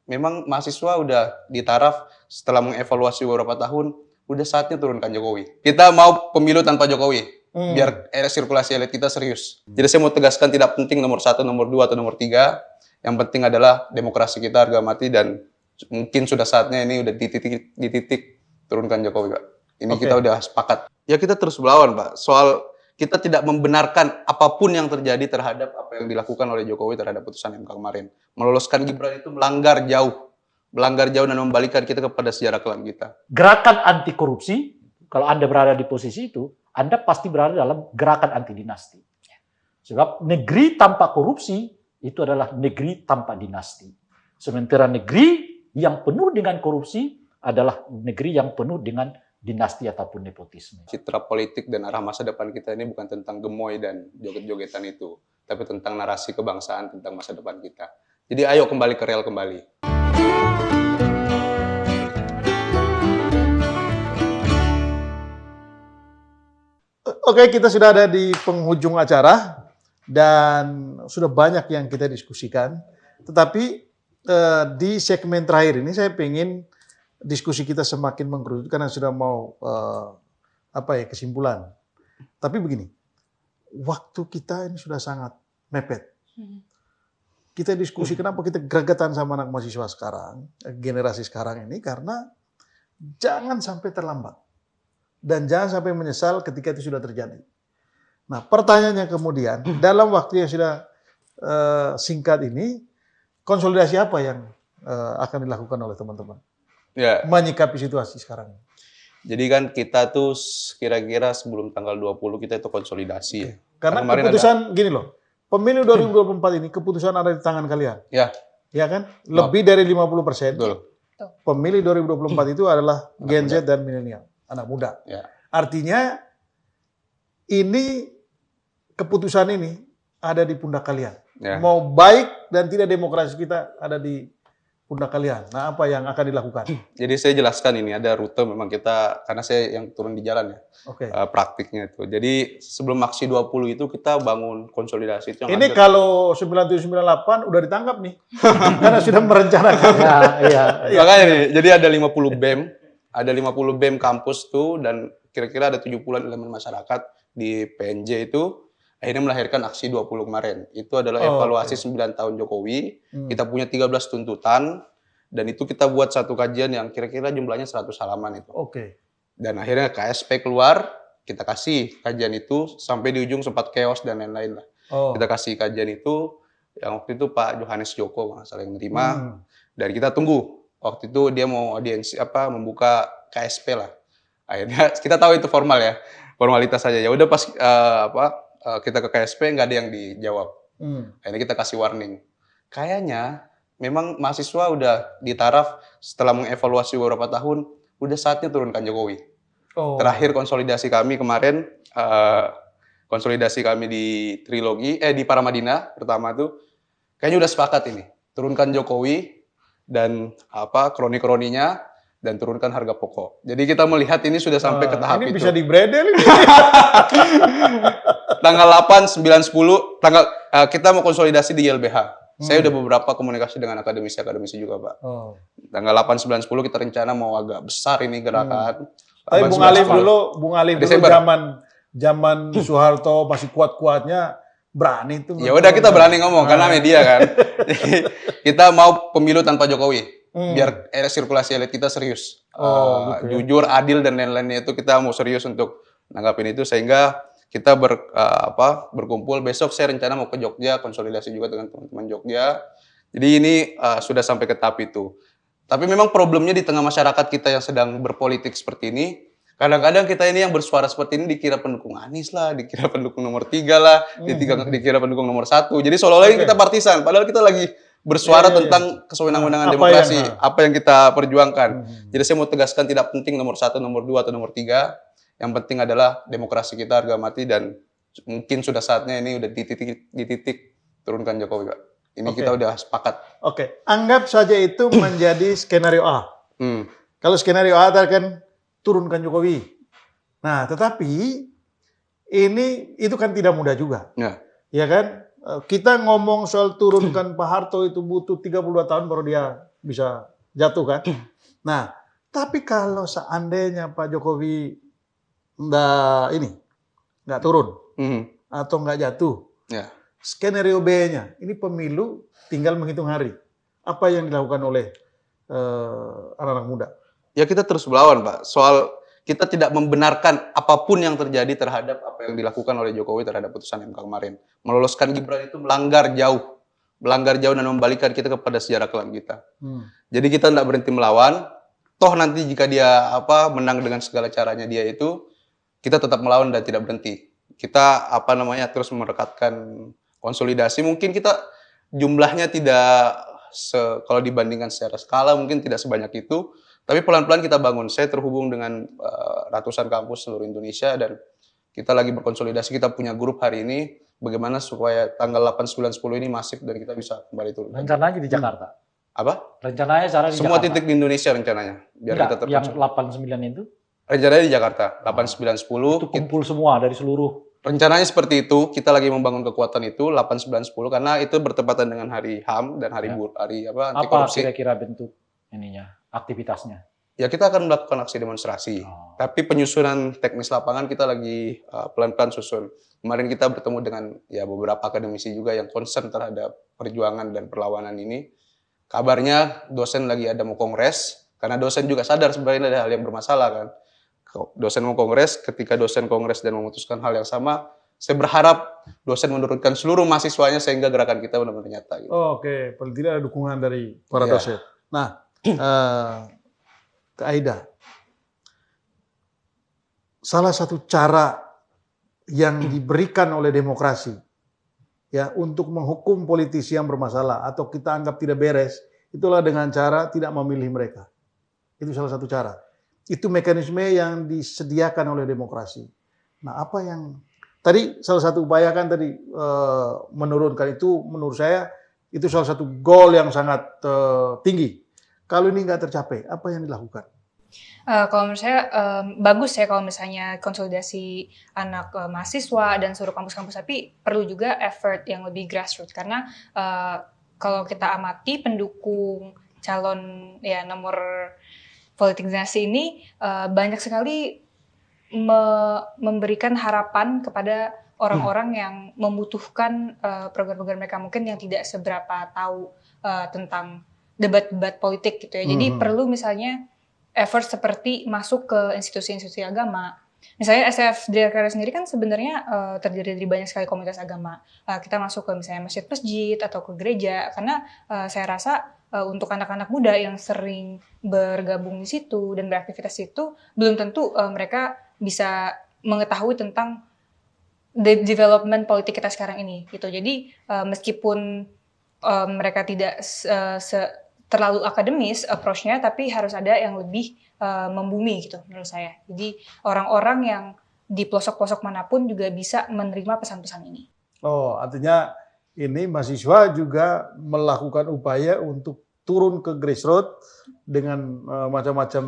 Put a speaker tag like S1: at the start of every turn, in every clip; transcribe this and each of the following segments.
S1: memang mahasiswa udah di taraf setelah mengevaluasi beberapa tahun, udah saatnya turunkan Jokowi. Kita mau pemilu tanpa Jokowi, biar sirkulasi elit kita serius. Jadi saya mau tegaskan tidak penting nomor 1, nomor 2, atau nomor 3. Yang penting adalah demokrasi kita harga mati dan mungkin sudah saatnya ini udah di titik turunkan Jokowi, Pak. Ini kita udah sepakat. Ya kita terus melawan, Pak. Soal kita tidak membenarkan apapun yang terjadi terhadap apa yang dilakukan oleh Jokowi terhadap putusan MK kemarin. Meloloskan Gibran itu melanggar jauh dan membalikkan kita kepada sejarah kelam kita.
S2: Gerakan anti korupsi, kalau Anda berada di posisi itu, Anda pasti berada dalam gerakan anti dinasti. Sebab negeri tanpa korupsi itu adalah negeri tanpa dinasti. Sementara negeri yang penuh dengan korupsi adalah negeri yang penuh dengan dinasti ataupun nepotisme.
S1: Citra politik dan arah masa depan kita ini bukan tentang gemoy dan joget-jogetan itu, tapi tentang narasi kebangsaan tentang masa depan kita. Jadi ayo kembali ke real kembali.
S3: Oke, kita sudah ada di penghujung acara dan sudah banyak yang kita diskusikan. Tetapi di segmen terakhir ini saya ingin diskusi kita semakin mengkerucut karena sudah mau kesimpulan. Tapi begini, waktu kita ini sudah sangat mepet. Kita diskusi kenapa kita gregetan sama anak mahasiswa sekarang, generasi sekarang ini, karena jangan sampai terlambat. Dan jangan sampai menyesal ketika itu sudah terjadi. Nah, pertanyaannya kemudian, dalam waktu yang sudah singkat ini, konsolidasi apa yang akan dilakukan oleh teman-teman?
S1: Ya.
S3: Menyikapi situasi sekarang.
S1: Jadi kan kita tuh kira-kira sebelum tanggal 20 kita itu konsolidasi. Ya.
S3: Karena keputusan gini loh, pemilu 2024 ini keputusan ada di tangan kalian.
S1: Ya.
S3: Ya kan? Lebih dari 50%.
S1: Betul.
S3: Pemilih 2024 itu adalah Gen Z dan milenial, anak muda.
S1: Ya.
S3: Artinya ini keputusan ini ada di pundak kalian.
S1: Ya.
S3: Mau baik dan tidak demokrasi kita ada di pundak kalian. Nah, apa yang akan dilakukan?
S1: Jadi saya jelaskan ini ada rute memang kita, karena saya yang turun di jalan ya.
S3: Oke.
S1: Praktiknya itu. Jadi sebelum aksi 20 itu kita bangun konsolidasi itu.
S3: Ini kalau 9798 udah ditangkap nih. Karena sudah merencanakan.
S2: Iya.
S1: Makanya nih, jadi ada 50 BEM, ada 50 BEM kampus tuh dan kira-kira ada 70-an elemen masyarakat di PNJ itu. Akhirnya melahirkan aksi 20 kemarin. Itu adalah evaluasi 9 tahun Jokowi. Kita punya 13 tuntutan. Dan itu kita buat satu kajian yang kira-kira jumlahnya 100 halaman itu.
S3: Oke.
S1: Dan akhirnya KSP keluar, kita kasih kajian itu. Sampai di ujung sempat chaos dan lain-lain lah. Kita kasih kajian itu. Yang waktu itu Pak Johannes Joko nggak salah yang menerima. Dan kita tunggu. Waktu itu dia mau audiensi membuka KSP lah. Akhirnya kita tahu itu formal ya. Formalitas saja. Ya udah pas kita ke KSP nggak ada yang dijawab. Akhirnya kita kasih warning. Kayaknya memang mahasiswa udah di taraf setelah mengevaluasi beberapa tahun, udah saatnya turunkan Jokowi. Terakhir konsolidasi kami kemarin, konsolidasi kami di Trilogi, di Paramadina pertama tuh, kayaknya udah sepakat ini. Turunkan Jokowi dan kroni-kroninya, dan turunkan harga pokok. Jadi kita melihat ini sudah sampai ke tahap
S3: ini
S1: itu.
S3: Ini bisa dibredel ini.
S1: Tanggal 8, 9, 10, kita mau konsolidasi di YLBH. Saya udah beberapa komunikasi dengan akademisi juga, Pak. Tanggal 8, 9, 10 kita rencana mau agak besar ini gerakan.
S3: Tapi Bung Alif dulu zaman Soeharto masih kuat-kuatnya berani itu.
S1: Ya udah kita berani ngomong karena media kan. Kita mau pemilu tanpa Jokowi. Biar sirkulasi elit kita serius. Jujur, adil, dan lain-lainnya itu kita mau serius untuk nanggapin itu sehingga kita berkumpul. Besok saya rencana mau ke Jogja, konsolidasi juga dengan teman-teman Jogja. Jadi ini sudah sampai ke tahap itu. Tapi memang problemnya di tengah masyarakat kita yang sedang berpolitik seperti ini, kadang-kadang kita ini yang bersuara seperti ini dikira pendukung Anies lah, dikira pendukung nomor 3 lah, dikira pendukung nomor 1. Jadi seolah-olah kita partisan, padahal kita lagi bersuara tentang kesewenang-wenangan demokrasi, apa yang kita perjuangkan. Jadi saya mau tegaskan tidak penting nomor 1, nomor 2, atau nomor 3. Yang penting adalah demokrasi kita harga mati dan mungkin sudah saatnya ini udah di titik turunkan Jokowi, Pak. Ini kita udah sepakat.
S3: Oke, anggap saja itu menjadi skenario A. Kalau skenario A kan turunkan Jokowi. Nah, tetapi itu kan tidak mudah juga. Ya kan? Kita ngomong soal turunkan Pak Harto itu butuh 32 tahun baru dia bisa jatuh kan. Nah, tapi kalau seandainya Pak Jokowi nggak turun atau nggak jatuh,
S1: Ya.
S3: skenario B-nya ini pemilu tinggal menghitung hari. Apa yang dilakukan oleh anak-anak muda?
S1: Ya kita terus melawan, Pak. Soal kita tidak membenarkan apapun yang terjadi terhadap apa yang dilakukan oleh Jokowi terhadap putusan MK kemarin. Meloloskan Gibran itu melanggar jauh dan membalikkan kita kepada sejarah kelam kita. Jadi kita tidak berhenti melawan. Toh nanti jika dia menang dengan segala caranya dia itu, kita tetap melawan dan tidak berhenti. Kita terus merekatkan konsolidasi. Mungkin kita jumlahnya tidak kalau dibandingkan secara skala mungkin tidak sebanyak itu, tapi pelan-pelan kita bangun. Saya terhubung dengan ratusan kampus seluruh Indonesia dan kita lagi berkonsolidasi. Kita punya grup hari ini bagaimana supaya tanggal 8, 9, 10 ini masif dan kita bisa kembali turun.
S2: Rencananya di Jakarta.
S1: Apa?
S2: Rencananya cara di
S1: Semua
S2: Jakarta.
S1: titik di Indonesia rencananya. Biar
S2: Enggak,
S1: kita
S2: yang
S1: terkonsolidasi.
S2: 8-9 itu
S1: Rencananya di Jakarta, 8, 9, 10.
S2: itu kumpul semua dari seluruh.
S1: Rencananya seperti itu, kita lagi membangun kekuatan itu 8, 9, 10 karena itu bertepatan dengan hari HAM dan hari anti
S2: Apa
S1: korupsi.
S2: kira-kira bentuk aktivitasnya?
S1: Ya kita akan melakukan aksi demonstrasi. Tapi penyusunan teknis lapangan kita lagi pelan-pelan susun. Kemarin kita bertemu dengan beberapa akademisi juga yang concern terhadap perjuangan dan perlawanan ini. Kabarnya dosen lagi ada mau kongres, karena dosen juga sadar sebenarnya ada hal yang bermasalah kan. Dosen mau kongres, ketika dosen kongres dan memutuskan hal yang sama, saya berharap dosen menurunkan seluruh mahasiswanya sehingga gerakan kita benar-benar nyata. Gitu.
S3: Oke, paling tidak ada dukungan dari para dosen. Nah, ke Aida, salah satu cara yang diberikan oleh demokrasi ya untuk menghukum politisi yang bermasalah atau kita anggap tidak beres, itulah dengan cara tidak memilih mereka. Itu salah satu cara. Itu mekanisme yang disediakan oleh demokrasi. Nah, apa yang tadi salah satu upaya kan tadi menurunkan itu, menurut saya itu salah satu goal yang sangat tinggi. Kalau ini nggak tercapai, apa yang dilakukan?
S4: Kalau menurut saya bagus ya kalau misalnya konsolidasi anak mahasiswa dan seluruh kampus-kampus, tapi perlu juga effort yang lebih grassroots karena kalau kita amati pendukung calon nomor politik dinasti ini banyak sekali memberikan harapan kepada orang-orang yang membutuhkan program-program mereka mungkin yang tidak seberapa tahu tentang debat-debat politik gitu ya. Jadi perlu misalnya effort seperti masuk ke institusi-institusi agama. Misalnya SF Jakarta sendiri kan sebenarnya terdiri dari banyak sekali komunitas agama. Kita masuk ke misalnya masjid-masjid atau ke gereja karena saya rasa untuk anak-anak muda yang sering bergabung di situ dan beraktivitas di situ belum tentu mereka bisa mengetahui tentang development politik kita sekarang ini gitu. Jadi meskipun mereka tidak terlalu akademis approach-nya, tapi harus ada yang lebih membumi gitu menurut saya. Jadi orang-orang yang di pelosok-pelosok manapun juga bisa menerima pesan-pesan ini.
S3: Oh, artinya ini mahasiswa juga melakukan upaya untuk turun ke grassroots dengan macam-macam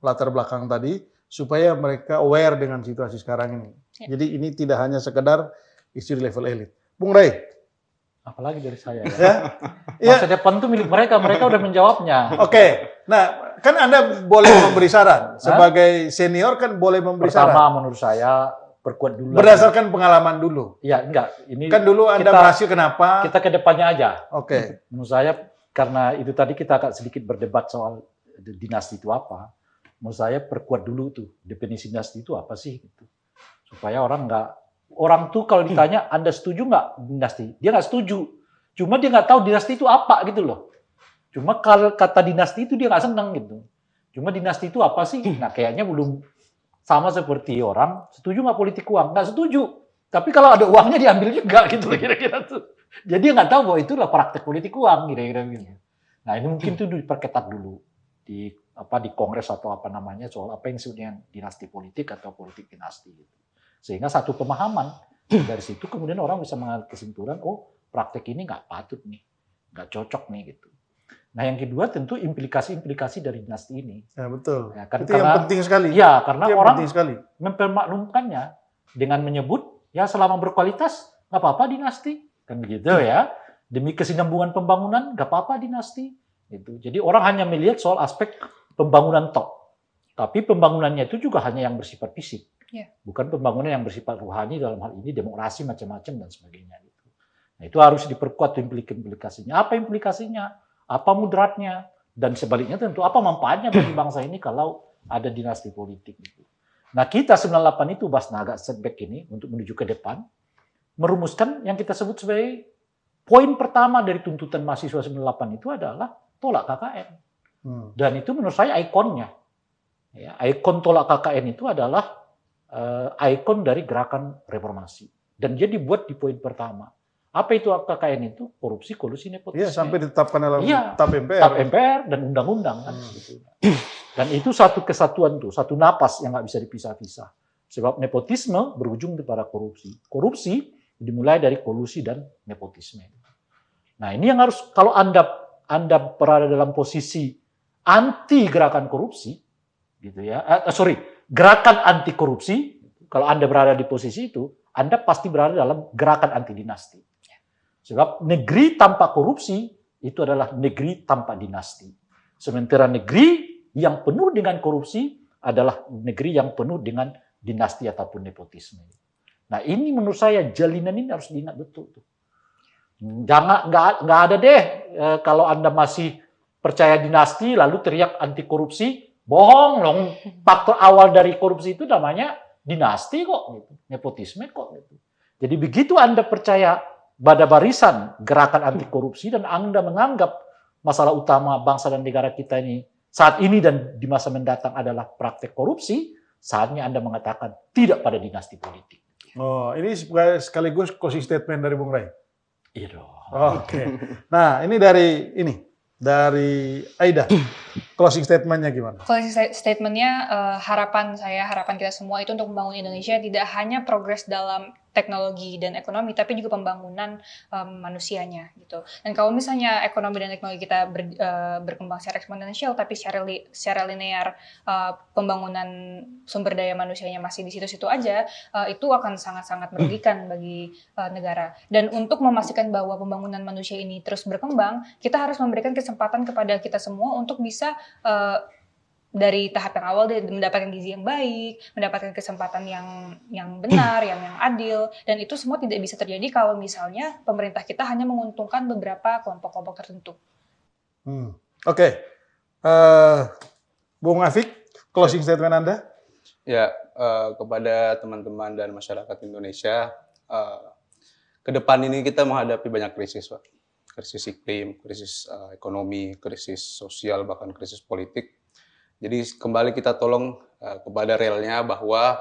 S3: latar belakang tadi supaya mereka aware dengan situasi sekarang ini. Ya. Jadi ini tidak hanya sekedar isu di level elit. Bung Ray.
S2: Apalagi dari saya ya. Masa depan itu milik mereka udah menjawabnya.
S3: Oke. Nah, kan Anda boleh memberi saran. Sebagai senior kan boleh memberi saran.
S2: Pertama menurut saya perkuat dulu.
S3: Berdasarkan pengalaman dulu.
S2: Ya, enggak. Ini
S3: kan dulu Anda berhasil kenapa?
S2: Kita ke depannya aja.
S3: Oke.
S2: Menurut saya karena itu tadi kita agak sedikit berdebat soal dinasti itu apa. Menurut saya perkuat dulu tuh definisi dinasti itu apa sih gitu. Supaya orang tuh kalau ditanya Anda setuju nggak dinasti? Dia nggak setuju. Cuma dia nggak tahu dinasti itu apa gitu loh. Cuma kalau kata dinasti itu dia nggak senang gitu. Cuma dinasti itu apa sih? Nah kayaknya belum sama seperti orang setuju nggak politik uang? Nggak setuju. Tapi kalau ada uangnya diambil juga gitu kira-kira tuh. Jadi dia nggak tahu bahwa itu adalah praktek politik uang kira-kira gitu. Nah ini mungkin tuh diperketat dulu di kongres atau apa namanya soal apa yang disebutnya dinasti politik atau politik dinasti gitu. Sehingga satu pemahaman dari situ kemudian orang bisa mengambil kesimpulan, oh praktek ini nggak patut nih, nggak cocok nih gitu. Nah yang kedua tentu implikasi-implikasi dari dinasti ini.
S3: Ya betul.
S2: Ya, kan,
S3: itu yang penting sekali.
S2: Ya karena orang mempermaklumkannya dengan menyebut ya selama berkualitas nggak apa-apa dinasti kan begitu ya. Demi kesinambungan pembangunan nggak apa-apa dinasti. Gitu. Jadi orang hanya melihat soal aspek pembangunan tok, tapi pembangunannya itu juga hanya yang bersifat fisik, bukan pembangunan yang bersifat rohani dalam hal ini demokrasi macam-macam dan sebagainya. Gitu. Nah itu harus diperkuat implikasinya. Apa implikasinya? Apa mudaratnya? Dan sebaliknya tentu apa manfaatnya bagi bangsa ini kalau ada dinasti politik. Gitu. Nah kita 98 itu Basna agak setback ini untuk menuju ke depan, merumuskan yang kita sebut sebagai poin pertama dari tuntutan mahasiswa 98 itu adalah tolak KKN. Dan itu menurut saya ikonnya. Ya, ikon tolak KKN itu adalah ikon dari gerakan reformasi. Dan dia dibuat di poin pertama. Apa itu KKN itu? Korupsi, kolusi, nepotisme.
S3: Iya, sampai ditetapkan dalam TAP MPR.
S2: TAP MPR dan undang-undang kan. Gitu. Dan itu satu kesatuan tuh, satu napas yang nggak bisa dipisah-pisah. Sebab nepotisme berujung kepada korupsi. Korupsi dimulai dari kolusi dan nepotisme. Nah ini yang harus, kalau Anda berada dalam posisi anti gerakan korupsi, gitu ya, gerakan anti korupsi, kalau Anda berada di posisi itu, Anda pasti berada dalam gerakan anti dinasti. Sebab negeri tanpa korupsi itu adalah negeri tanpa dinasti. Sementara negeri yang penuh dengan korupsi adalah negeri yang penuh dengan dinasti ataupun nepotisme. Nah ini menurut saya jalinan ini harus diingat betul tuh. Jangan nggak ada deh kalau Anda masih percaya dinasti lalu teriak anti korupsi, bohong dong. Faktor awal dari korupsi itu namanya dinasti kok, gitu. Nepotisme kok. Gitu. Jadi begitu Anda percaya pada barisan gerakan anti korupsi dan Anda menganggap masalah utama bangsa dan negara kita ini saat ini dan di masa mendatang adalah praktek korupsi, saatnya Anda mengatakan tidak pada dinasti politik.
S3: Oh, ini sekaligus closing statement dari Bung Rai.
S2: Iya dong.
S3: Oke. Nah, ini dari Aida. Closing statement-nya gimana?
S4: Closing statement-nya harapan kita semua itu untuk membangun Indonesia tidak hanya progres dalam teknologi dan ekonomi, tapi juga pembangunan manusianya gitu. Dan kalau misalnya ekonomi dan teknologi kita berkembang secara eksponensial, tapi secara linear pembangunan sumber daya manusianya masih di situ-situ aja, itu akan sangat-sangat merugikan bagi negara. Dan untuk memastikan bahwa pembangunan manusia ini terus berkembang, kita harus memberikan kesempatan kepada kita semua untuk bisa dari tahap yang awal mendapatkan gizi yang baik, mendapatkan kesempatan yang benar, yang adil, dan itu semua tidak bisa terjadi kalau misalnya pemerintah kita hanya menguntungkan beberapa kelompok-kelompok tertentu.
S3: Oke. Bung Afik, closing statement Anda?
S1: Ya, kepada teman-teman dan masyarakat Indonesia, ke depan ini kita menghadapi banyak krisis, Pak. Krisis iklim, krisis ekonomi, krisis sosial, bahkan krisis politik. Jadi kembali kita tolong kepada realnya bahwa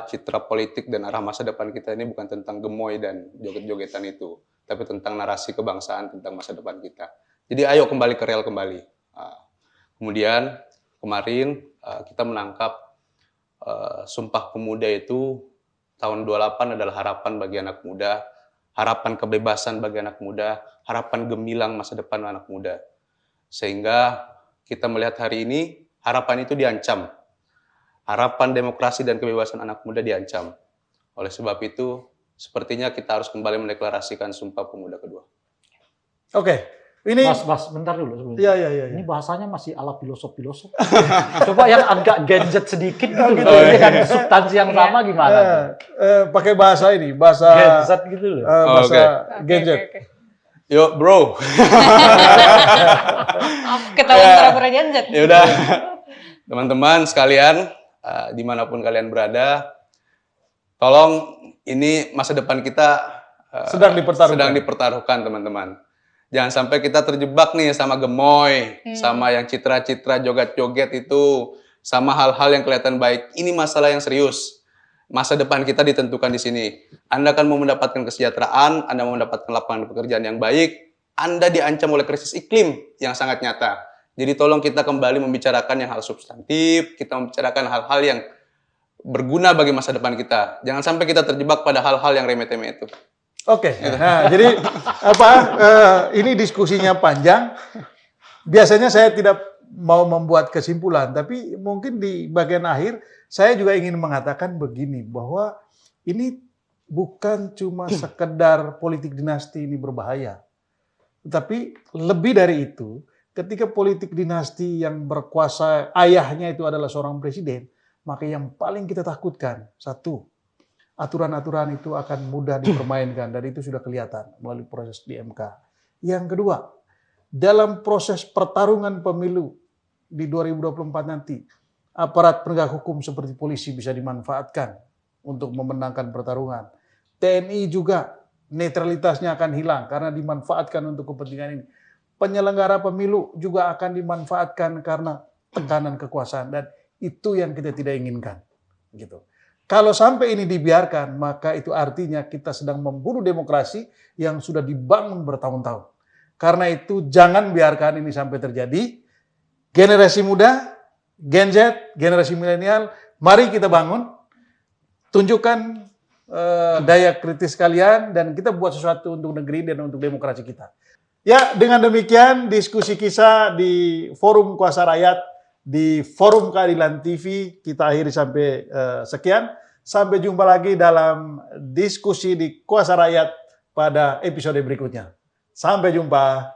S1: citra politik dan arah masa depan kita ini bukan tentang gemoy dan joget-jogetan itu, tapi tentang narasi kebangsaan tentang masa depan kita. Jadi ayo kembali ke real kembali. Kemudian kemarin kita menangkap Sumpah Pemuda itu tahun 28 adalah harapan bagi anak muda, harapan kebebasan bagi anak muda, harapan gemilang masa depan anak muda. Sehingga kita melihat hari ini, harapan itu diancam. Harapan demokrasi dan kebebasan anak muda diancam. Oleh sebab itu, sepertinya kita harus kembali mendeklarasikan Sumpah Pemuda kedua.
S3: Oke. Ini
S2: Mas, bentar dulu sebelum.
S3: Iya.
S2: Ini bahasanya masih ala filosof. Coba yang agak gadget sedikit gitu. Dengan substansi yang sama gimana?
S3: Pakai bahasa ini, bahasa
S2: gadget gitu loh.
S3: Gadget.
S4: Okay.
S1: Yuk, bro.
S4: Ketahuan pura-pura gadget.
S1: Ya udah, teman-teman sekalian, dimanapun kalian berada, tolong ini masa depan kita
S3: sedang
S1: dipertaruhkan, teman-teman. Jangan sampai kita terjebak nih sama gemoy, sama yang citra-citra joget-joget itu, sama hal-hal yang kelihatan baik. Ini masalah yang serius. Masa depan kita ditentukan di sini. Anda akan mau mendapatkan kesejahteraan, Anda mau mendapatkan lapangan pekerjaan yang baik, Anda diancam oleh krisis iklim yang sangat nyata. Jadi tolong kita kembali membicarakan yang hal substantif, kita membicarakan hal-hal yang berguna bagi masa depan kita. Jangan sampai kita terjebak pada hal-hal yang remeh-temeh itu.
S3: Oke. Nah, jadi ini diskusinya panjang. Biasanya saya tidak mau membuat kesimpulan, tapi mungkin di bagian akhir saya juga ingin mengatakan begini, bahwa ini bukan cuma sekedar politik dinasti ini berbahaya, tapi lebih dari itu, ketika politik dinasti yang berkuasa ayahnya itu adalah seorang presiden, maka yang paling kita takutkan, satu, aturan-aturan itu akan mudah dipermainkan dan itu sudah kelihatan melalui proses di MK. Yang kedua, dalam proses pertarungan pemilu di 2024 nanti, aparat penegak hukum seperti polisi bisa dimanfaatkan untuk memenangkan pertarungan. TNI juga netralitasnya akan hilang karena dimanfaatkan untuk kepentingan ini. Penyelenggara pemilu juga akan dimanfaatkan karena tekanan kekuasaan dan itu yang kita tidak inginkan. Gitu. Kalau sampai ini dibiarkan, maka itu artinya kita sedang membunuh demokrasi yang sudah dibangun bertahun-tahun. Karena itu jangan biarkan ini sampai terjadi. Generasi muda, Gen Z, generasi milenial, mari kita bangun, tunjukkan daya kritis kalian dan kita buat sesuatu untuk negeri dan untuk demokrasi kita. Ya, dengan demikian diskusi kisah di Forum Kuasa Rakyat di Forum Keadilan TV kita akhiri sampai sekian. Sampai jumpa lagi dalam diskusi di Kuasa Rakyat pada episode berikutnya. Sampai jumpa.